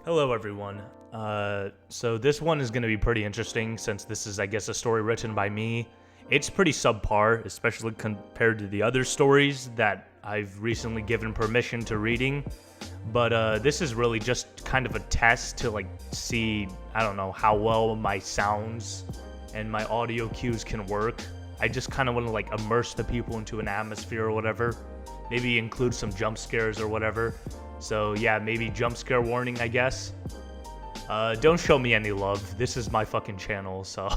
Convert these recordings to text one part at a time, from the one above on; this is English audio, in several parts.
Hello, everyone. So this one is going to be pretty interesting since this is, I guess, a story written by me. It's pretty subpar, especially compared to the other stories that I've recently given permission to reading. But this is really just kind of a test to see, I don't know, how well my sounds and my audio cues can work. I just kind of want to immerse the people into an atmosphere or whatever. Maybe include some jump scares or whatever. So yeah, maybe jump scare warning, I guess. Don't show me any love. This is my fucking channel, so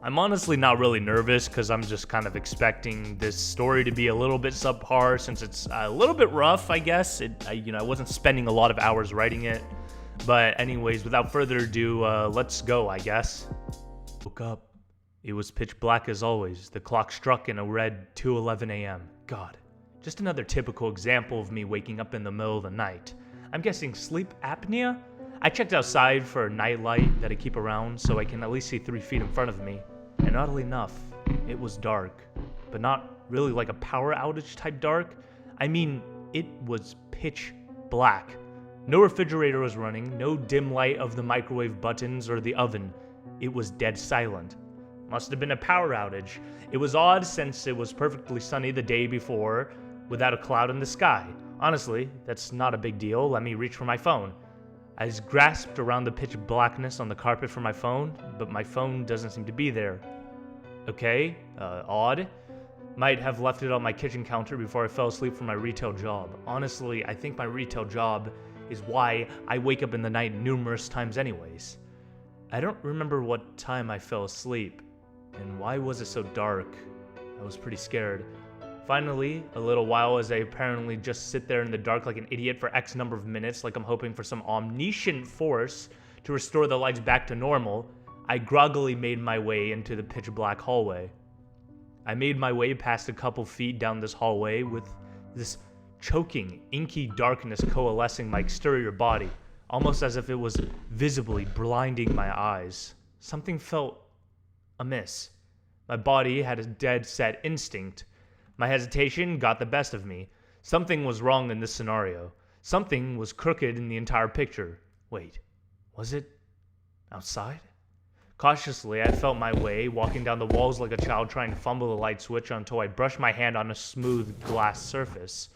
I'm honestly not really nervous because I'm just kind of expecting this story to be a little bit subpar since it's a little bit rough, I guess. I wasn't spending a lot of hours writing it. But anyways, without further ado, let's go, I guess. Woke up. It was pitch black as always. The clock struck and it read 2:11 a.m. God. Just another typical example of me waking up in the middle of the night. I'm guessing sleep apnea? I checked outside for a night light that I keep around so I can at least see 3 feet in front of me. And oddly enough, it was dark. But not really like a power outage type dark. I mean, it was pitch black. No refrigerator was running, no dim light of the microwave buttons or the oven. It was dead silent. Must have been a power outage. It was odd since it was perfectly sunny the day before, without a cloud in the sky. Honestly, that's not a big deal. Let me reach for my phone. I grasped around the pitch blackness on the carpet for my phone, but my phone doesn't seem to be there. Okay, odd. Might have left it on my kitchen counter before I fell asleep for my retail job. Honestly, I think my retail job is why I wake up in the night numerous times anyways. I don't remember what time I fell asleep, and why was it so dark? I was pretty scared. Finally, a little while as I apparently just sit there in the dark like an idiot for X number of minutes, like I'm hoping for some omniscient force to restore the lights back to normal, I groggily made my way into the pitch black hallway. I made my way past a couple feet down this hallway with this choking, inky darkness coalescing my exterior body, almost as if it was visibly blinding my eyes. Something felt amiss. My body had a dead set instinct. My hesitation got the best of me. Something was wrong in this scenario. Something was crooked in the entire picture. Wait, was it outside? Cautiously, I felt my way, walking down the walls like a child trying to fumble the light switch until I brushed my hand on a smooth glass surface,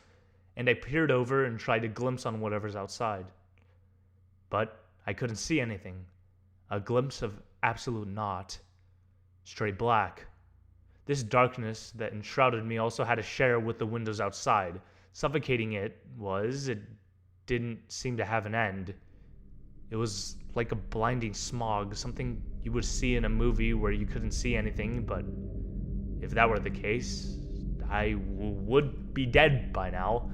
and I peered over and tried to glimpse on whatever's outside. But I couldn't see anything. A glimpse of absolute naught. Straight black. This darkness that enshrouded me also had a share with the windows outside. Suffocating it didn't seem to have an end. It was like a blinding smog, something you would see in a movie where you couldn't see anything, but if that were the case, I would be dead by now.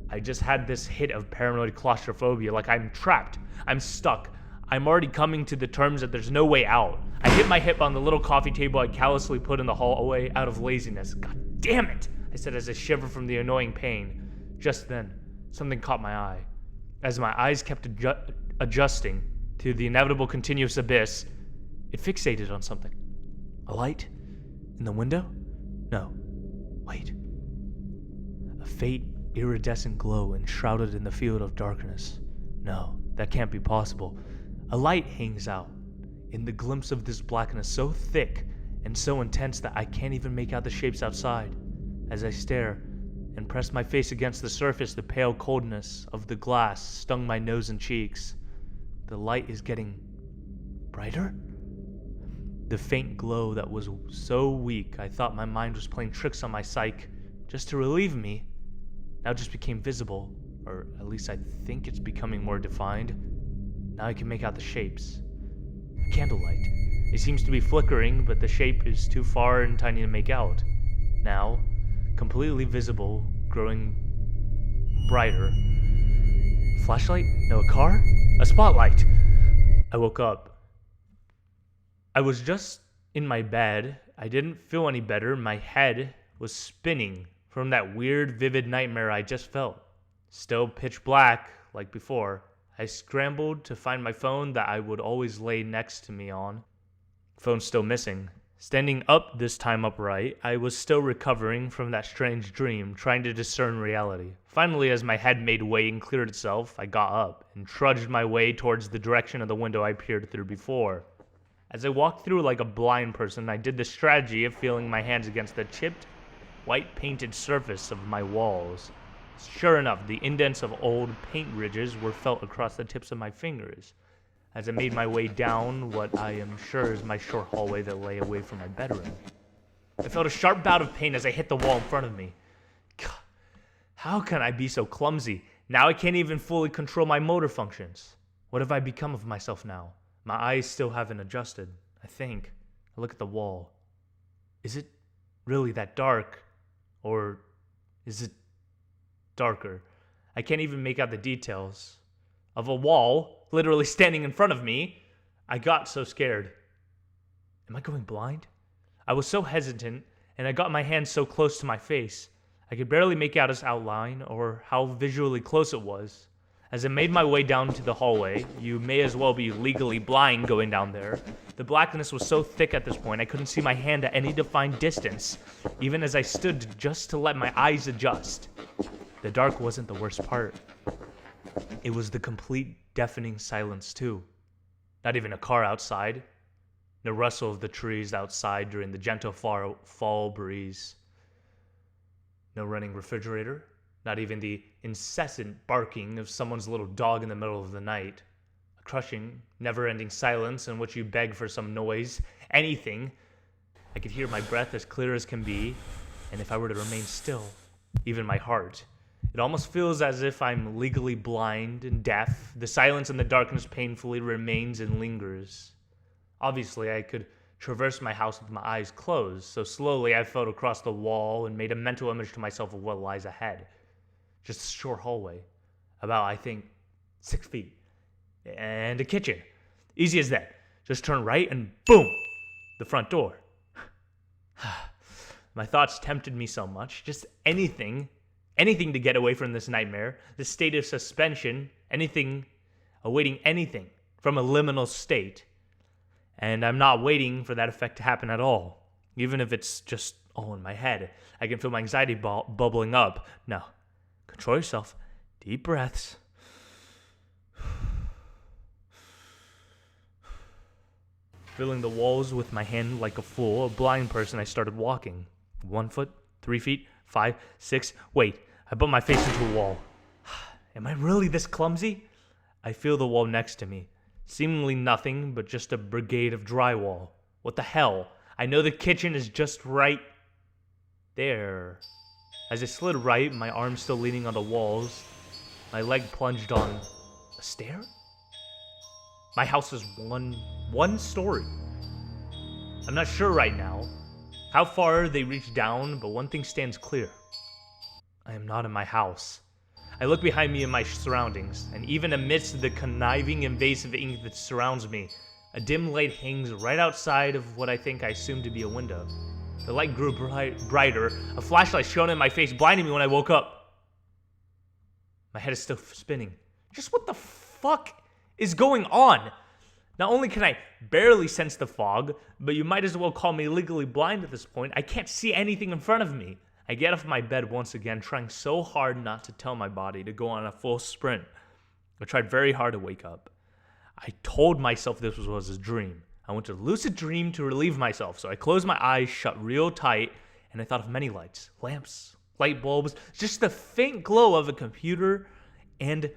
I just had this hit of paranoid claustrophobia, like I'm trapped, I'm stuck. I'm already coming to the terms that there's no way out. I hit my hip on the little coffee table I callously put in the hallway out of laziness. God damn it, I said as I shivered from the annoying pain. Just then, something caught my eye. As my eyes kept adjusting to the inevitable continuous abyss, it fixated on something. A light? In the window? No. Wait. A faint, iridescent glow enshrouded in the field of darkness. No, that can't be possible. A light hangs out in the glimpse of this blackness so thick and so intense that I can't even make out the shapes outside. As I stare and press my face against the surface, the pale coldness of the glass stung my nose and cheeks. The light is getting brighter? The faint glow that was so weak I thought my mind was playing tricks on my psyche just to relieve me, now just became visible, or at least I think it's becoming more defined. Now I can make out the shapes. A candlelight. It seems to be flickering, but the shape is too far and tiny to make out. Now, completely visible, growing brighter. Flashlight? No, a car? A spotlight! I woke up. I was just in my bed. I didn't feel any better. My head was spinning from that weird, vivid nightmare I just felt. Still pitch black, like before. I scrambled to find my phone that I would always lay next to me on. Phone's still missing. Standing up this time upright, I was still recovering from that strange dream, trying to discern reality. Finally, as my head made way and cleared itself, I got up and trudged my way towards the direction of the window I peered through before. As I walked through like a blind person, I did the strategy of feeling my hands against the chipped, white painted surface of my walls. Sure enough, the indents of old paint ridges were felt across the tips of my fingers. As I made my way down what I am sure is my short hallway that lay away from my bedroom, I felt a sharp bout of pain as I hit the wall in front of me. God, how can I be so clumsy? Now I can't even fully control my motor functions. What have I become of myself now? My eyes still haven't adjusted, I think. I look at the wall. Is it really that dark? Or is it darker? I can't even make out the details of a wall literally standing in front of me. I got so scared. Am I going blind? I was so hesitant, and I got my hand so close to my face. I could barely make out its outline or how visually close it was. As I made my way down to the hallway, you may as well be legally blind going down there. The blackness was so thick at this point I couldn't see my hand at any defined distance, even as I stood just to let my eyes adjust. The dark wasn't the worst part. It was the complete deafening silence too. Not even a car outside. No rustle of the trees outside during the gentle fall breeze. No running refrigerator. Not even the incessant barking of someone's little dog in the middle of the night. A crushing, never-ending silence in which you beg for some noise, anything. I could hear my breath as clear as can be, and if I were to remain still, even my heart. It almost feels as if I'm legally blind and deaf. The silence and the darkness painfully remains and lingers. Obviously, I could traverse my house with my eyes closed, so slowly I felt across the wall and made a mental image to myself of what lies ahead. Just a short hallway, about, I think, 6 feet, and a kitchen. Easy as that. Just turn right and boom, the front door. My thoughts tempted me so much, just anything to get away from this nightmare, this state of suspension, awaiting anything from a liminal state. And I'm not waiting for that effect to happen at all, even if it's just all in my head. I can feel my anxiety bubbling up. No, control yourself. Deep breaths. Filling the walls with my hand like a fool, a blind person, I started walking. 1 foot, 3 feet, 5, 6. Wait, I bumped my face into a wall. Am I really this clumsy? I feel the wall next to me. Seemingly nothing but just a brigade of drywall. What the hell? I know the kitchen is just right there. As I slid right, my arm still leaning on the walls, my leg plunged on a stair? My house is one story. I'm not sure right now how far they reach down, but one thing stands clear. I am not in my house. I look behind me in my surroundings, and even amidst the conniving, invasive ink that surrounds me, a dim light hangs right outside of what I think I assume to be a window. The light grew brighter, a flashlight shone in my face, blinding me when I woke up. My head is still spinning. Just what the fuck is going on? Not only can I barely sense the fog, but you might as well call me legally blind at this point. I can't see anything in front of me. I get off my bed once again, trying so hard not to tell my body to go on a full sprint. I tried very hard to wake up. I told myself this was a dream. I went to lucid dream to relieve myself, so I closed my eyes shut real tight, and I thought of many lights, lamps, light bulbs, just the faint glow of a computer and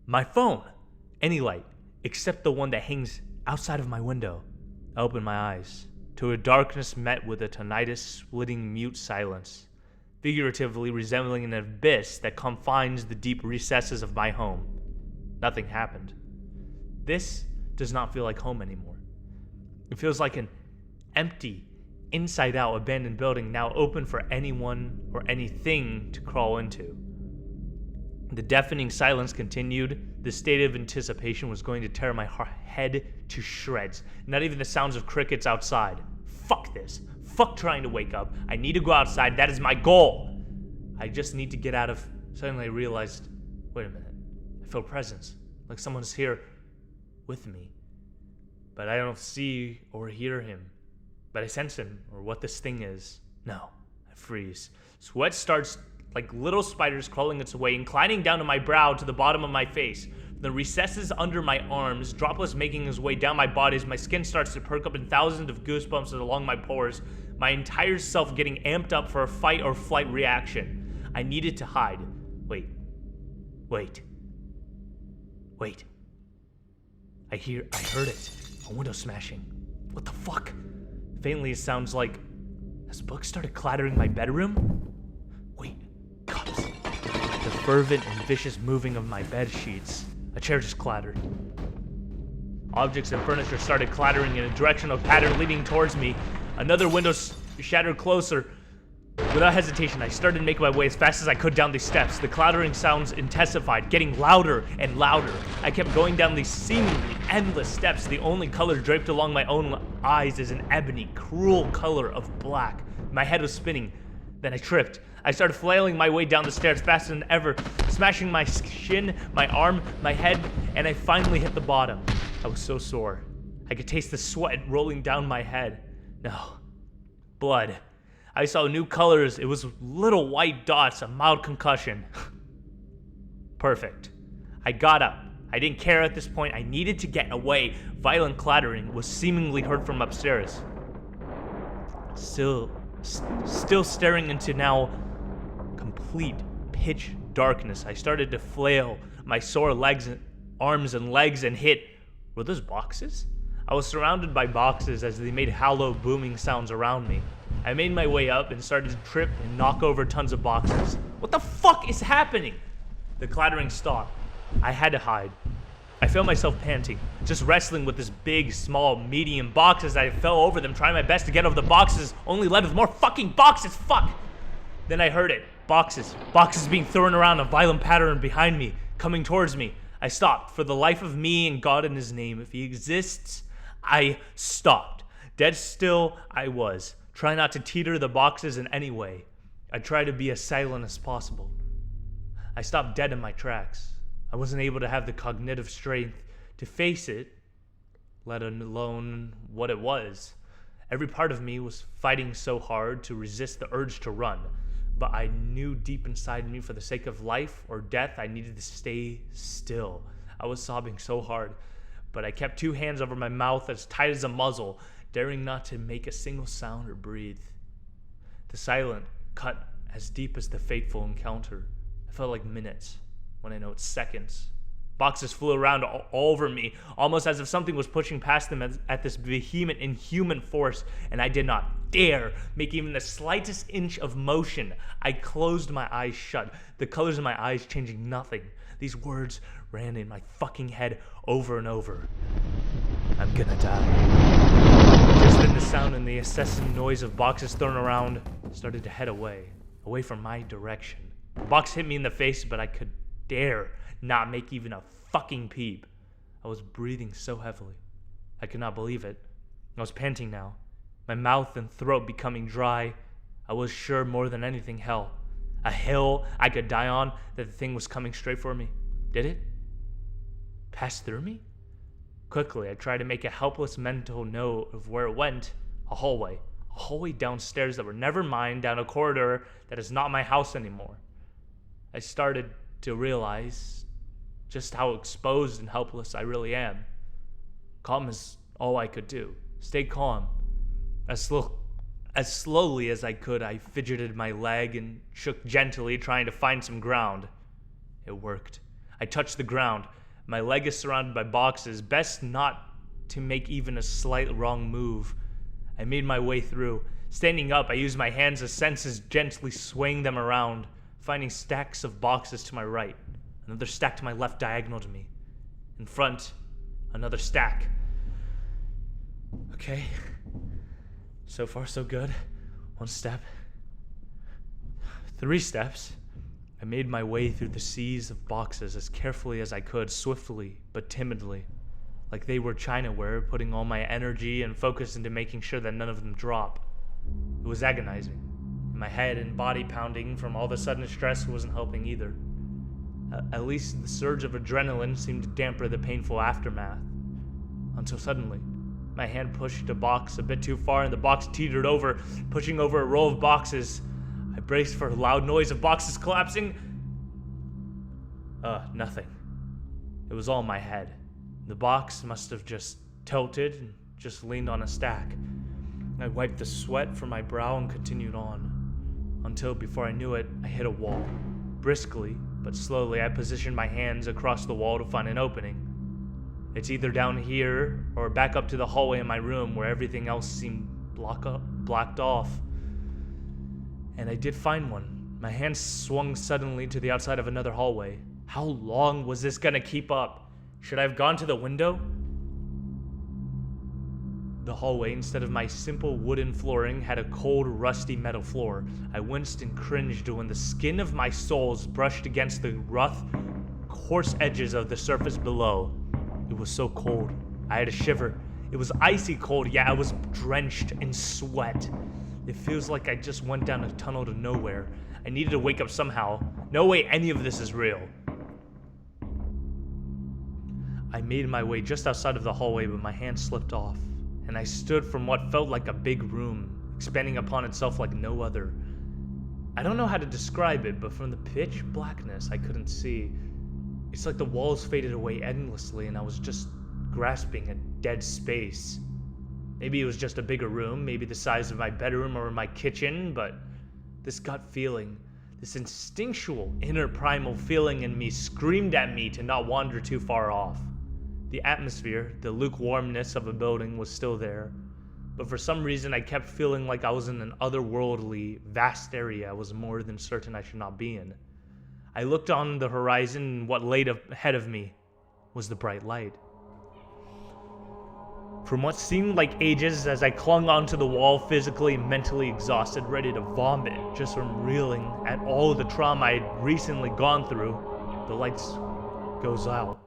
my phone. Any light, except the one that hangs outside of my window. I opened my eyes to a darkness met with a tinnitus-splitting mute silence, figuratively resembling an abyss that confines the deep recesses of my home. Nothing happened. This does not feel like home anymore. It feels like an empty, inside-out abandoned building now open for anyone or anything to crawl into. The deafening silence continued. The state of anticipation was going to tear my head to shreds. Not even the sounds of crickets outside. Fuck this. Fuck trying to wake up. I need to go outside. That is my goal. I just need to get out of... Suddenly I realized, wait a minute. I feel presence. Like someone's here with me. But I don't see or hear him. But I sense him, or what this thing is. No, I freeze. Sweat starts like little spiders crawling its way, inclining down to my brow to the bottom of my face. The recesses under my arms, droplets making his way down my body as my skin starts to perk up in thousands of goosebumps along my pores, my entire self getting amped up for a fight or flight reaction. I needed to hide. Wait. I heard it. A window smashing. What the fuck? Faintly, it sounds like... Has books started clattering in my bedroom? Wait, cups. The fervent and vicious moving of my bed sheets. A chair just clattered. Objects and furniture started clattering in a directional pattern leading towards me. Another window shattered closer. Without hesitation, I started making my way as fast as I could down these steps. The clattering sounds intensified, getting louder and louder. I kept going down these seemingly endless steps. The only color draped along my own eyes is an ebony, cruel color of black. My head was spinning. Then I tripped. I started flailing my way down the stairs faster than ever, smashing my shin, my arm, my head, and I finally hit the bottom. I was so sore. I could taste the sweat rolling down my head. No. Blood. I saw new colors. It was little white dots, a mild concussion. Perfect. I got up. I didn't care at this point. I needed to get away. Violent clattering was seemingly heard from upstairs. Still staring into now complete pitch darkness, I started to flail my sore arms and legs and hit. Were those boxes? I was surrounded by boxes as they made hollow booming sounds around me. I made my way up and started to trip and knock over tons of boxes. What the fuck is happening? The clattering stopped. I had to hide. I felt myself panting, just wrestling with this big, small, medium boxes. I fell over them, trying my best to get over the boxes, only led with more fucking boxes. Fuck! Then I heard it. Boxes being thrown around in a violent pattern behind me, coming towards me. I stopped. For the life of me and God in his name, if he exists, I stopped. Dead still I was. Try not to teeter the boxes in any way. I tried to be as silent as possible. I stopped dead in my tracks. I wasn't able to have the cognitive strength to face it, let alone what it was. Every part of me was fighting so hard to resist the urge to run, but I knew deep inside me, for the sake of life or death, I needed to stay still. I was sobbing so hard, but I kept two hands over my mouth as tight as a muzzle, daring not to make a single sound or breathe. The silence cut as deep as the fateful encounter. It felt like minutes, when I know it's seconds. Boxes flew around all over me, almost as if something was pushing past them at this vehement, inhuman force, and I did not dare make even the slightest inch of motion. I closed my eyes shut, the colors in my eyes changing nothing. These words ran in my fucking head over and over. I'm gonna die. Just then the sound and the incessant noise of boxes thrown around started to head away from my direction. The box hit me in the face, but I could dare not make even a fucking peep. I was breathing so heavily. I could not believe it. I was panting now, my mouth and throat becoming dry. I was sure more than anything a hill I could die on, that the thing was coming straight for me. Did it? Pass through me? Quickly, I tried to make a helpless mental note of where it went. A hallway downstairs that were never mine, down a corridor that is not my house anymore. I started to realize just how exposed and helpless I really am. Calm is all I could do. Stay calm. As slowly as I could, I fidgeted my leg and shook gently, trying to find some ground. It worked. I touched the ground. My leg is surrounded by boxes. Best not to make even a slight wrong move. I made my way through. Standing up, I used my hands as senses, gently swaying them around, finding stacks of boxes to my right. Another stack to my left diagonal to me. In front, another stack. Okay. So far, so good. 1 step. 3 steps. I made my way through the seas of boxes as carefully as I could, swiftly but timidly, like they were chinaware, putting all my energy and focus into making sure that none of them drop. It was agonizing. My head and body pounding from all the sudden stress wasn't helping either. At least the surge of adrenaline seemed to damper the painful aftermath. Until suddenly, My hand pushed a box a bit too far and the box teetered over, pushing over a row of boxes. I braced for a loud noise of boxes collapsing. Nothing. It was all in my head. The box must have just tilted and just leaned on a stack. I wiped the sweat from my brow and continued on, until before I knew it, I hit a wall. Briskly, but slowly, I positioned my hands across the wall to find an opening. It's either down here or back up to the hallway in my room where everything else seemed blocked off. And I did find one. My hand swung suddenly to the outside of another hallway. How long was this gonna keep up? Should I have gone to the window? The hallway, instead of my simple wooden flooring, had a cold, rusty metal floor. I winced and cringed when the skin of my soles brushed against the rough, coarse edges of the surface below. It was so cold. I had a shiver. It was icy cold, yet I was drenched in sweat. It feels like I just went down a tunnel to nowhere. I needed to wake up somehow. No way any of this is real. I made my way just outside of the hallway, but my hand slipped off, and I stood from what felt like a big room, expanding upon itself like no other. I don't know how to describe it, but from the pitch blackness I couldn't see. It's like the walls faded away endlessly and I was just grasping at dead space. Maybe it was just a bigger room, maybe the size of my bedroom or my kitchen, but this gut feeling, this instinctual inner primal feeling in me screamed at me to not wander too far off. The atmosphere, the lukewarmness of a building was still there, but for some reason I kept feeling like I was in an otherworldly, vast area I was more than certain I should not be in. I looked on the horizon and what lay ahead of me was the bright light. From what seemed like ages as I clung onto the wall, physically and mentally exhausted, ready to vomit just from reeling at all the trauma I had recently gone through, the lights goes out.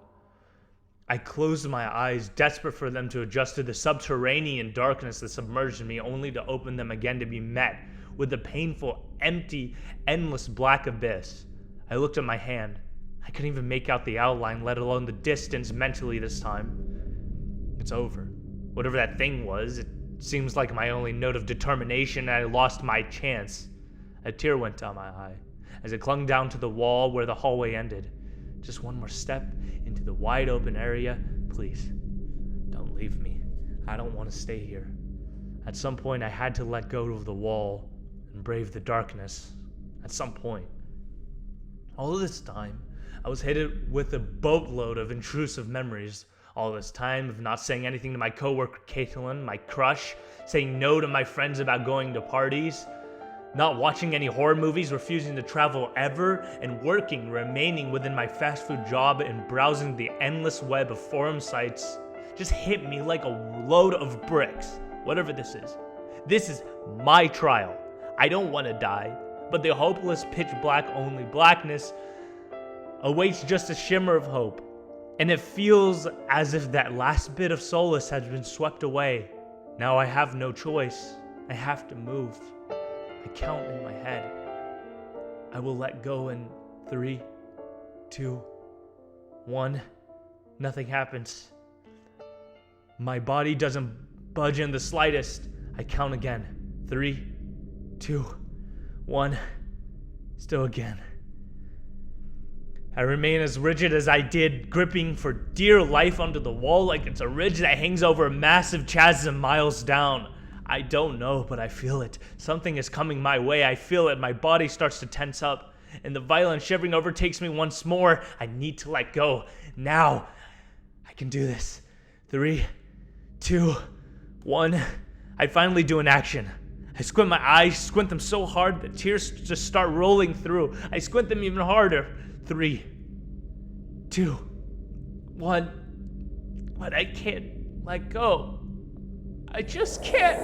I closed my eyes, desperate for them to adjust to the subterranean darkness that submerged me, only to open them again to be met with the painful, empty, endless black abyss. I looked at my hand. I couldn't even make out the outline, let alone the distance mentally this time. It's over. Whatever that thing was, it seems like my only note of determination, and I lost my chance. A tear went down my eye as I clung down to the wall where the hallway ended. Just one more step into the wide open area. Please, don't leave me. I don't want to stay here. At some point, I had to let go of the wall and brave the darkness. At some point. All of this time, I was hit with a boatload of intrusive memories. All this time of not saying anything to my coworker Caitlin, my crush, saying no to my friends about going to parties, not watching any horror movies, refusing to travel ever, and remaining within my fast food job and browsing the endless web of forum sites just hit me like a load of bricks. Whatever this is my trial. I don't want to die, but the hopeless pitch black only blackness awaits just a shimmer of hope. And it feels as if that last bit of solace has been swept away. Now I have no choice. I have to move. I count in my head. I will let go in 3, 2, 1. Nothing happens. My body doesn't budge in the slightest. I count again. 3, 2, 1. Still again. I remain as rigid as I did, gripping for dear life onto the wall like it's a ridge that hangs over a massive chasm miles down. I don't know, but I feel it. Something is coming my way. I feel it. My body starts to tense up, and the violent shivering overtakes me once more. I need to let go. Now. I can do this. 3, 2, 1. I finally do an action. I squint my eyes, squint them so hard that tears just start rolling through. I squint them even harder. 3, 2, 1. But I can't let go. I just can't.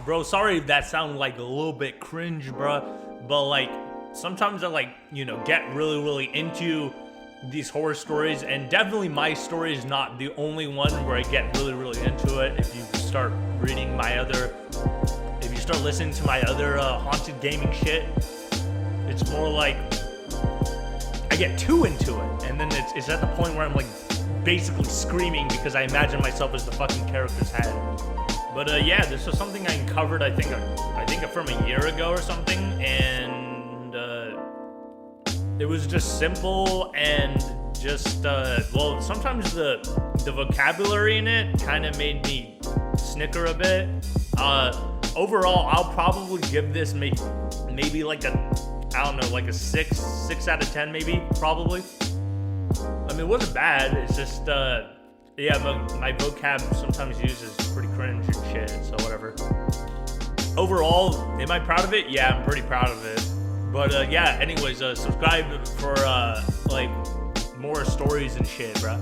Bro, sorry if that sounded like a little bit cringe, bro. But like, sometimes I get really into these horror stories, and definitely my story is not the only one where I get really into it. If you start reading if you start listening to my other haunted gaming shit, it's more like I get too into it, and then it's at the point where I'm like basically screaming because I imagine myself as the fucking character's head. But yeah, this was something I uncovered I think from a year ago or something, and it was just simple and just well, sometimes the vocabulary in it kind of made me snicker a bit. Overall, I'll probably give this maybe like a 6 out of 10 maybe, probably. I mean, it wasn't bad. It's just yeah, my vocab sometimes uses pretty cringe and shit, so whatever. Overall, am I proud of it? Yeah, I'm pretty proud of it. But yeah, anyways, subscribe for like more stories and shit, bruh.